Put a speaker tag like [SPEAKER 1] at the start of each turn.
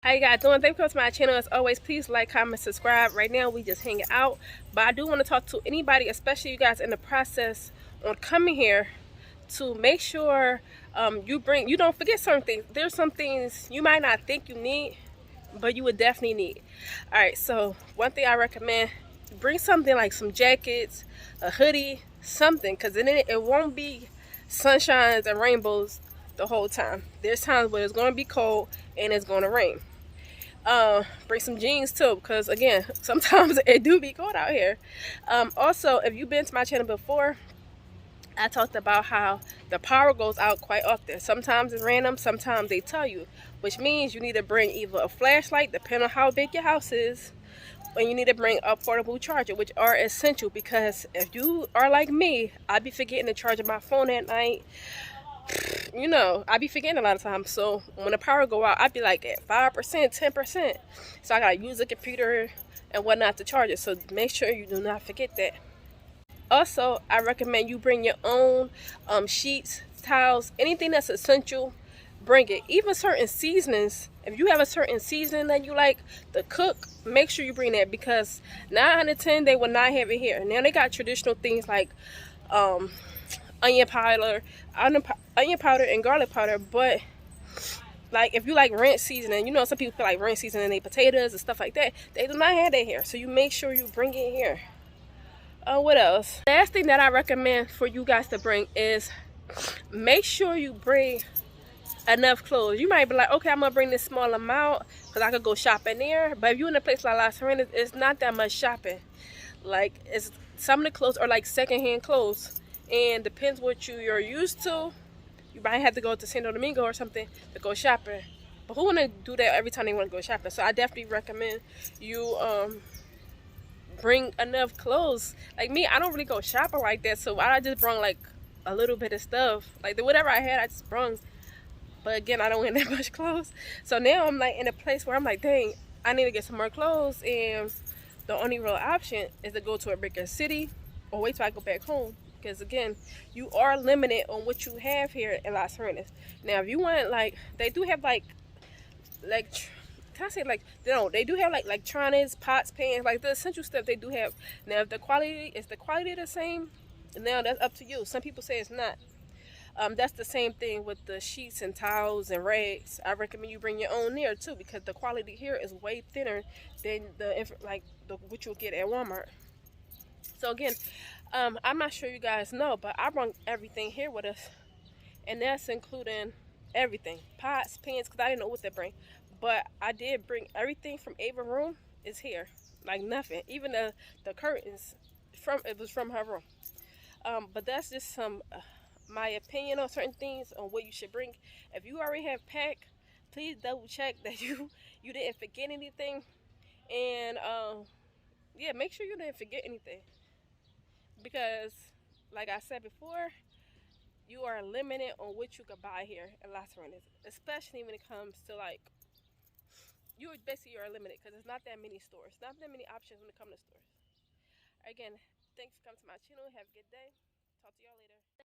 [SPEAKER 1] How you guys doing? Thank you for coming to my channel. As always, please like, comment, subscribe. Right now we just hanging out, but I do want to talk to anybody, especially you guys in the process on coming here, to make sure you don't forget certain things. There's some things you might not think you need, but you would definitely need. All right, so one thing I recommend, bring something like some jackets, a hoodie, something, because then it won't be sunshines and rainbows the whole time. There's times where it's going to be cold and it's going to rain. Bring some jeans too, because again, sometimes it do be cold out here. Also, if you've been to my channel before, I talked about how the power goes out quite often. Sometimes it's random, sometimes they tell you, which means you need to bring either a flashlight, depending on how big your house is, or you need to bring a portable charger, which are essential, because if you are like me, I be forgetting to charge my phone at night. You know, I be forgetting a lot of times. So when the power go out, I be like at 5%, 10%. So I gotta use the computer and whatnot to charge it. So make sure you do not forget that. Also, I recommend you bring your own sheets, towels, anything that's essential. Bring it. Even certain seasonings. If you have a certain seasoning that you like to cook, make sure you bring that, because 9 out of 10 they will not have it here. Now they got traditional things like onion powder and garlic powder, but like if you like ranch seasoning, you know, some people feel like ranch seasoning their potatoes and stuff like that. They do not have that here, so you make sure you bring it here. What else? Last thing that I recommend for you guys to bring is make sure you bring enough clothes. You might be like, okay, I'm gonna bring this small amount because I could go shopping there, but if you're in a place like Las Terrenas, it's not that much shopping. Like, it's some of the clothes are like secondhand clothes, and depends what you're used to. You might have to go to Santo Domingo or something to go shopping, but who want to do that every time they want to go shopping? So I definitely recommend you bring enough clothes. Like me, I don't really go shopping like that, so I just brought like a little bit of stuff, like whatever I had I just brought. But again, I don't wear that much clothes, so now I'm like in a place where I'm like, dang, I need to get some more clothes, and the only real option is to go to a bigger city or wait till I go back home. Because again, you are limited on what you have here in Las Terrenas. Now, if you want, like, they do have like, can I say like, no, they do have like electronics, pots, pans, like the essential stuff they do have. Now, if the quality the same, now that's up to you. Some people say it's not. That's the same thing with the sheets and towels and rags. I recommend you bring your own there too, because the quality here is way thinner than what you'll get at Walmart. So again, I'm not sure you guys know, but I brought everything here with us, and that's including everything, pots, pans, because I didn't know what to bring, but I did bring everything from Ava room is here, like nothing, even the curtains it was from her room. But that's just some my opinion on certain things on what you should bring. If you already have packed, please double check that you didn't forget anything, and yeah, make sure you didn't forget anything, because like I said before, you are limited on what you could buy here in Las Terrenas, especially when it comes to like, you're limited because there's not that many stores, not that many options when it comes to stores. Again, thanks for coming to my channel. Have a good day. Talk to y'all later.